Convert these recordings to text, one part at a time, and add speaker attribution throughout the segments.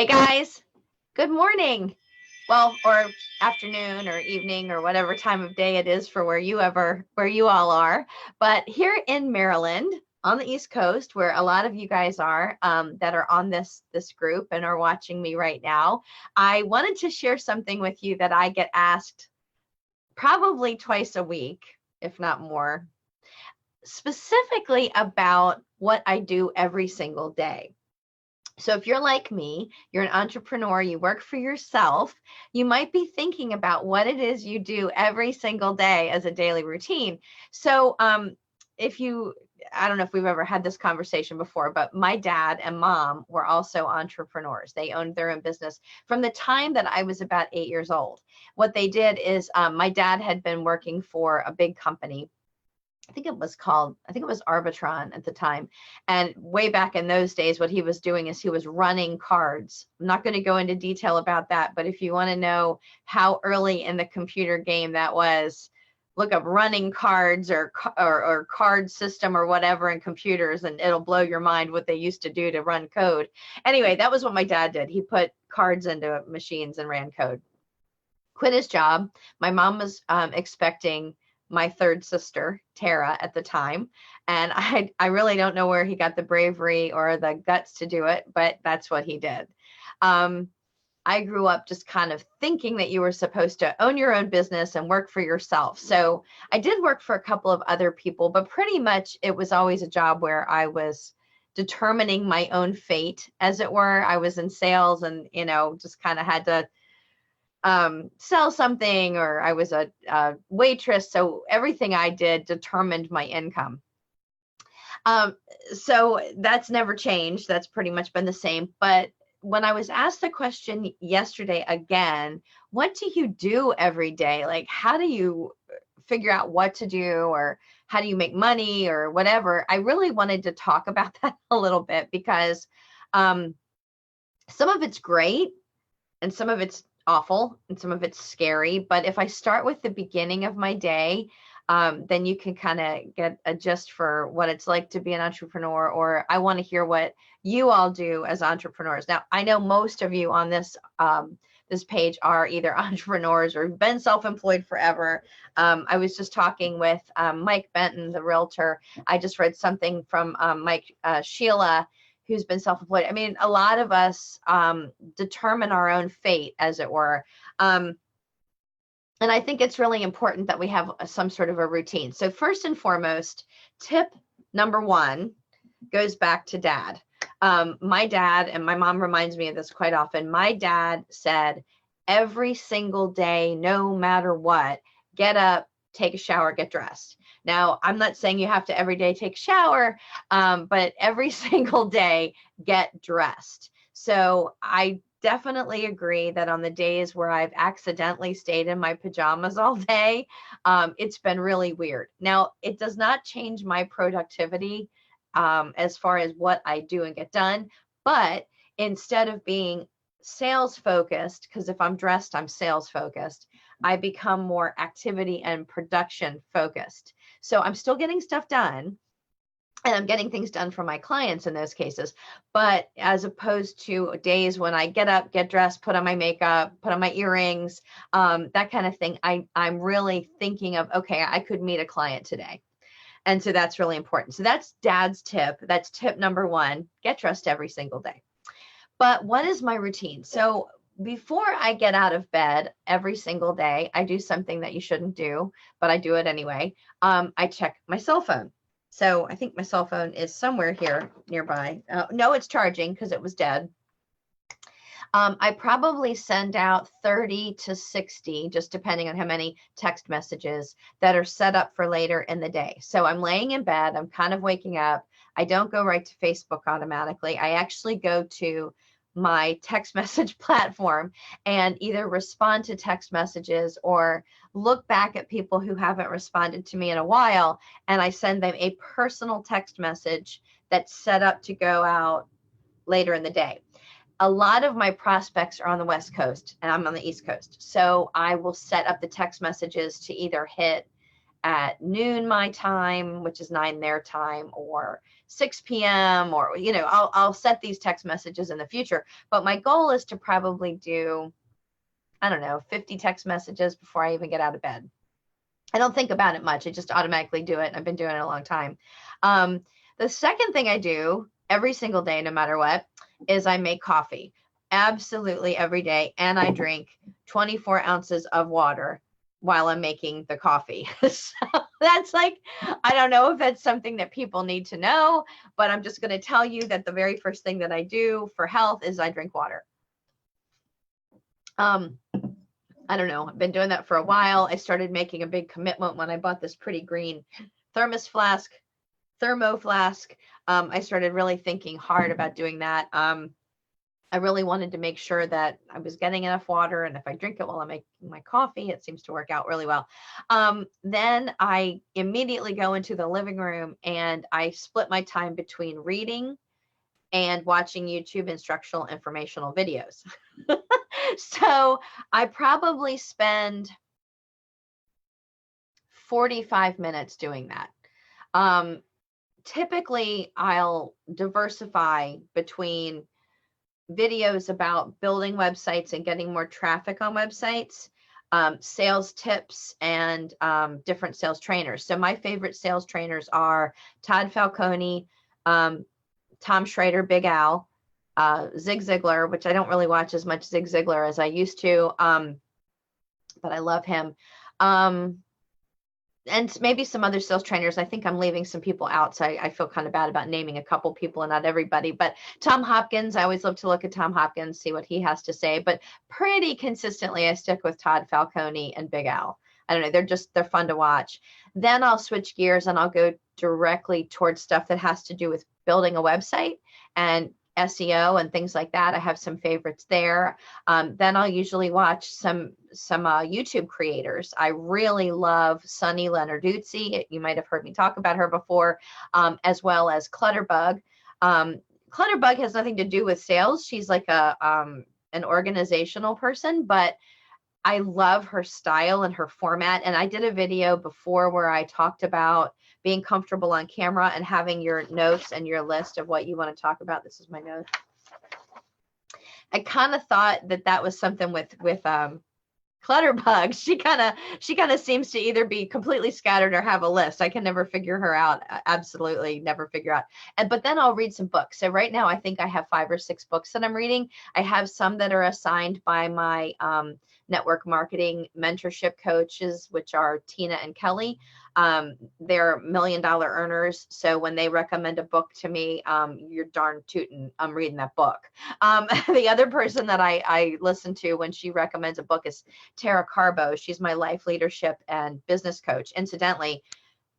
Speaker 1: Hey guys, good morning. Well, or afternoon or evening or whatever time of day it is for where you all are. But here in Maryland, on the East Coast, where a lot of you guys are that are on this group and are watching me right now, I wanted to share something with you that I get asked probably twice a week, if not more, specifically about what I do every single day. So if you're like me, you're an entrepreneur, you work for yourself, you might be thinking about what it is you do every single day as a daily routine. So I don't know if we've ever had this conversation before, but my dad and mom were also entrepreneurs. They owned their own business from the time that I was about 8 years old. What they did is my dad had been working for a big company. I think it was Arbitron at the time. And way back in those days, what he was doing is he was running cards. I'm not going to go into detail about that, but if you want to know how early in the computer game that was, look up running cards or card system or whatever in computers, and it'll blow your mind what they used to do to run code. Anyway, that was what my dad did. He put cards into machines and ran code. Quit his job. My mom was expecting my third sister, Tara, at the time. And I really don't know where he got the bravery or the guts to do it, but that's what he did. I grew up just kind of thinking that you were supposed to own your own business and work for yourself. So I did work for a couple of other people, but pretty much it was always a job where I was determining my own fate, as it were. I was in sales and, just kind of had to sell something, or I was a waitress. So everything I did determined my income. So that's never changed. That's pretty much been the same. But when I was asked the question yesterday again, what do you do every day? Like, how do you figure out what to do, or how do you make money, or whatever? I really wanted to talk about that a little bit because some of it's great and some of it's awful and some of it's scary. But if I start with the beginning of my day, then you can kind of get a gist for what it's like to be an entrepreneur, or I want to hear what you all do as entrepreneurs. Now, I know most of you on this page are either entrepreneurs or been self-employed forever. I was just talking with Mike Benton, the realtor. I just read something from Mike Sheila, who's been self-employed. I mean, a lot of us determine our own fate, as it were. And I think it's really important that we have some sort of a routine. So first and foremost, tip number one goes back to Dad. My dad, and my mom reminds me of this quite often, my dad said, every single day, no matter what, get up, take a shower, get dressed. Now, I'm not saying you have to every day take a shower, but every single day get dressed. So I definitely agree that on the days where I've accidentally stayed in my pajamas all day, it's been really weird. Now, it does not change my productivity as far as what I do and get done, but instead of being sales focused, because if I'm dressed, I'm sales focused, I become more activity and production focused. So I'm still getting stuff done, and I'm getting things done for my clients in those cases. But as opposed to days when I get up, get dressed, put on my makeup, put on my earrings, that kind of thing, I'm really thinking of, okay, I could meet a client today. And so that's really important. So that's Dad's tip. That's tip number one, get dressed every single day. But what is my routine? So before I get out of bed every single day, I do something that you shouldn't do, but I do it anyway. I check my cell phone. So I think my cell phone is somewhere here nearby. No, it's charging because it was dead. I probably send out 30 to 60, just depending on how many text messages that are set up for later in the day. So I'm laying in bed, I'm kind of waking up. I don't go right to Facebook automatically. I actually go to my text message platform and either respond to text messages or look back at people who haven't responded to me in a while, and I send them a personal text message that's set up to go out later in the day. A lot of my prospects are on the West Coast and I'm on the East Coast. So I will set up the text messages to either hit at noon my time, which is 9 their time, or 6 p.m. or, I'll set these text messages in the future. But my goal is to probably do, I don't know, 50 text messages before I even get out of bed. I don't think about it much. I just automatically do it. I've been doing it a long time. The second thing I do every single day, no matter what, is I make coffee absolutely every day. And I drink 24 ounces of water while I'm making the coffee. So that's like, I don't know if that's something that people need to know, but I'm just going to tell you that the very first thing that I do for health is I drink water. I don't know. I've been doing that for a while. I started making a big commitment when I bought this pretty green thermo flask. I started really thinking hard about doing that. I really wanted to make sure that I was getting enough water, and if I drink it while I'm making my coffee, it seems to work out really well. Then I immediately go into the living room and I split my time between reading and watching YouTube instructional informational videos. So I probably spend 45 minutes doing that. Typically, I'll diversify between videos about building websites and getting more traffic on websites, sales tips, and different sales trainers. So my favorite sales trainers are Todd Falcone, Tom Schrader, Big Al, Zig Ziglar, which I don't really watch as much Zig Ziglar as I used to, but I love him. And maybe some other sales trainers. I think I'm leaving some people out, so I feel kind of bad about naming a couple people and not everybody. But Tom Hopkins, I always love to look at Tom Hopkins, see what he has to say. But pretty consistently, I stick with Todd Falcone and Big Al. I don't know, they're fun to watch. Then I'll switch gears and I'll go directly towards stuff that has to do with building a website and SEO and things like that. I have some favorites there. Then I'll usually watch some YouTube creators. I really love Sunny Lenarduzzi. You might have heard me talk about her before, as well as Clutterbug. Clutterbug has nothing to do with sales. She's like an organizational person, but I love her style and her format. And I did a video before where I talked about being comfortable on camera and having your notes and your list of what you want to talk about. This is my note. I kind of thought that was something with Clutterbug. She kind of seems to either be completely scattered or have a list. I can never figure her out. Absolutely never figure out. But then I'll read some books. So right now I think I have 5 or 6 books that I'm reading. I have some that are assigned by my network marketing mentorship coaches, which are Tina and Kelly. They're $1 million earners. So when they recommend a book to me, you're darn tootin', I'm reading that book. The other person that I listen to when she recommends a book is Tara Carbo. She's my life leadership and business coach. Incidentally,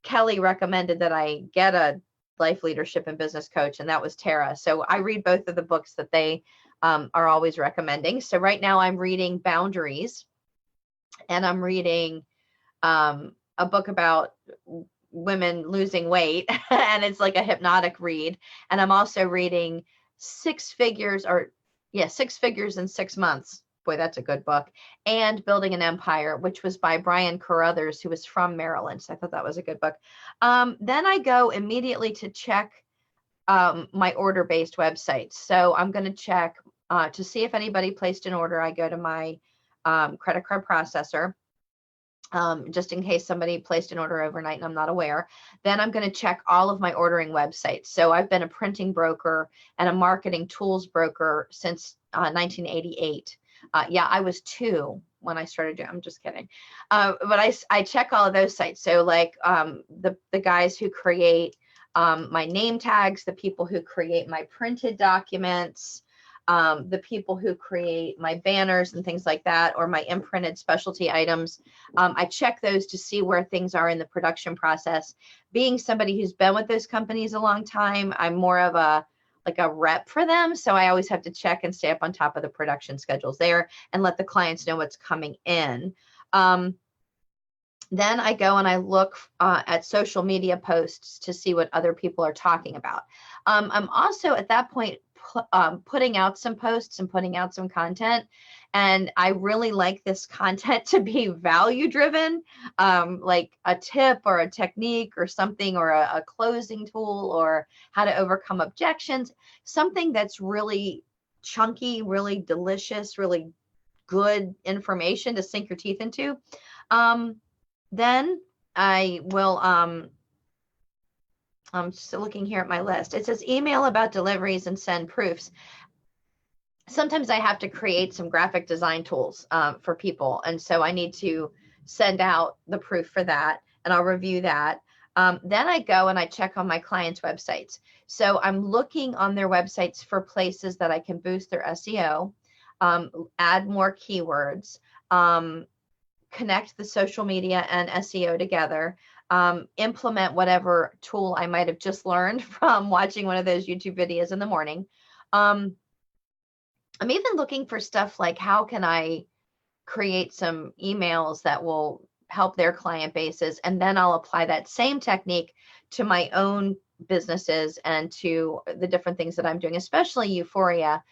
Speaker 1: Kelly recommended that I get a life leadership and business coach, and that was Tara. So I read both of the books that they are always recommending. So right now I'm reading Boundaries, and I'm reading a book about women losing weight, and it's like a hypnotic read. And I'm also reading Six Figures in 6 Months. Boy, that's a good book. And Building an Empire, which was by Brian Carruthers, who was from Maryland. So I thought that was a good book. Then I go immediately to check my order-based websites. So I'm going to check to see if anybody placed an order. I go to my credit card processor, just in case somebody placed an order overnight and I'm not aware. Then I'm going to check all of my ordering websites. So I've been a printing broker and a marketing tools broker since 1988. Yeah, I was 2 when I started doing, I'm just kidding. But I check all of those sites. So like the guys who create my name tags, the people who create my printed documents, the people who create my banners and things like that, or my imprinted specialty items. I check those to see where things are in the production process. Being somebody who's been with those companies a long time, I'm more of a rep for them. So I always have to check and stay up on top of the production schedules there and let the clients know what's coming in. Then I go and I look at social media posts to see what other people are talking about. I'm also at that point putting out some posts and putting out some content. And I really like this content to be value driven, like a tip or a technique or something, or a closing tool, or how to overcome objections, something that's really chunky, really delicious, really good information to sink your teeth into. Then I will, I'm just looking here at my list. It says email about deliveries and send proofs. Sometimes I have to create some graphic design tools for people. And so I need to send out the proof for that, and I'll review that. Then I go and I check on my clients' websites. So I'm looking on their websites for places that I can boost their SEO, add more keywords, connect the social media and SEO together, implement whatever tool I might have just learned from watching one of those YouTube videos in the morning. I'm even looking for stuff like, how can I create some emails that will help their client bases? And then I'll apply that same technique to my own businesses and to the different things that I'm doing, especially Euphoria.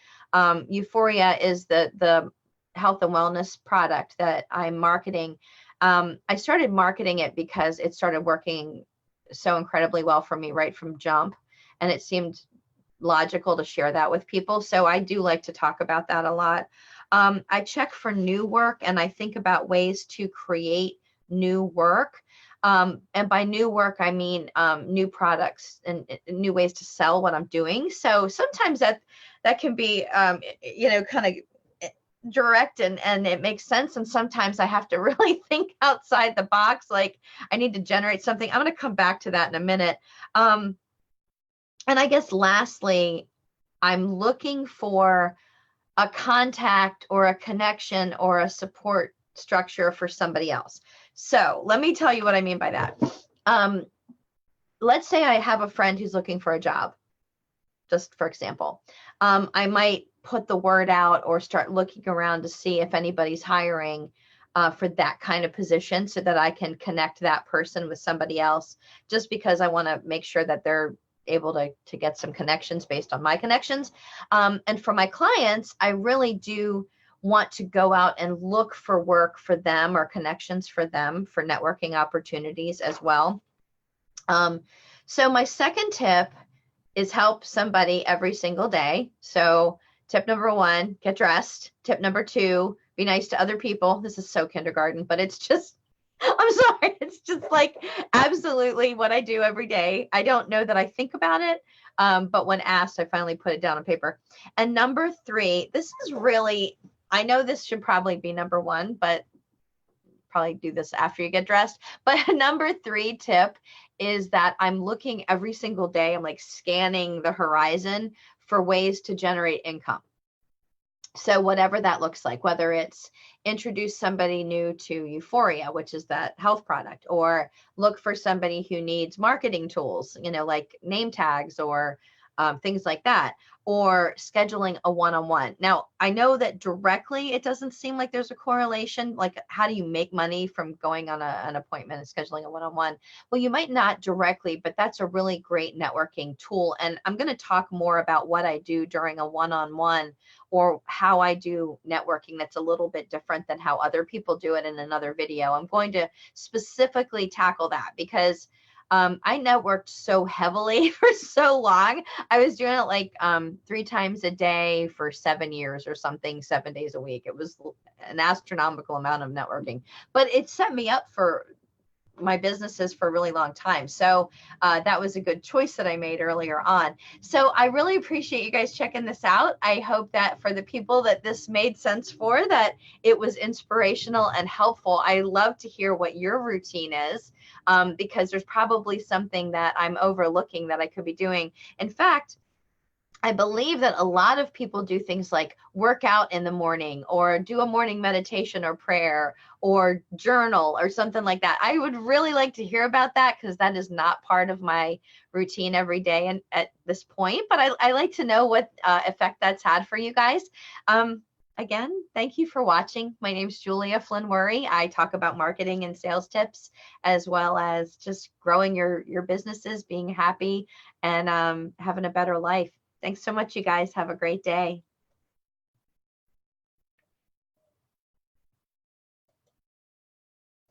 Speaker 1: Euphoria is the health and wellness product that I'm marketing. I started marketing it because it started working so incredibly well for me right from jump. And it seemed logical to share that with people. So I do like to talk about that a lot. I check for new work, and I think about ways to create new work. And by new work, I mean new products and new ways to sell what I'm doing. So sometimes that can be, kind of direct and it makes sense. And sometimes I have to really think outside the box. Like, I need to generate something. I'm going to come back to that in a minute. And I guess lastly, I'm looking for a contact or a connection or a support structure for somebody else. So let me tell you what I mean by that. Let's say I have a friend who's looking for a job, just for example. I might put the word out or start looking around to see if anybody's hiring for that kind of position, so that I can connect that person with somebody else, just because I want to make sure that they're able to get some connections based on my connections. And for my clients, I really do want to go out and look for work for them or connections for them for networking opportunities as well. So my second tip is help somebody every single day. So tip number 1, get dressed. Tip number 2, be nice to other people. This is so kindergarten, but it's just, I'm sorry. It's just like absolutely what I do every day. I don't know that I think about it, but when asked, I finally put it down on paper. And number 3, this is really, I know this should probably be number 1, but probably do this after you get dressed. But number 3 tip is that I'm looking every single day. I'm like scanning the horizon for ways to generate income. So whatever that looks like, whether it's introduce somebody new to Euphoria, which is that health product, or look for somebody who needs marketing tools, like name tags or things like that, or scheduling a one-on-one. Now, I know that directly it doesn't seem like there's a correlation. Like, how do you make money from going on an appointment and scheduling a one-on-one? Well, you might not directly, but that's a really great networking tool. And I'm going to talk more about what I do during a one-on-one, or how I do networking that's a little bit different than how other people do it in another video. I'm going to specifically tackle that because I networked so heavily for so long. I was doing it like 3 times a day for 7 years or something, 7 days a week. It was an astronomical amount of networking, but it set me up for my businesses for a really long time. So that was a good choice that I made earlier on. So I really appreciate you guys checking this out. I hope that for the people that this made sense for, that it was inspirational and helpful. I love to hear what your routine is, because there's probably something that I'm overlooking that I could be doing. In fact, I believe that a lot of people do things like work out in the morning, or do a morning meditation or prayer, or journal or something like that. I would really like to hear about that, because that is not part of my routine every day and at this point, but I like to know what effect that's had for you guys. Again, thank you for watching. My name's Julia Flynn Worry. I talk about marketing and sales tips, as well as just growing your businesses, being happy, and having a better life. Thanks so much, you guys. Have a great day.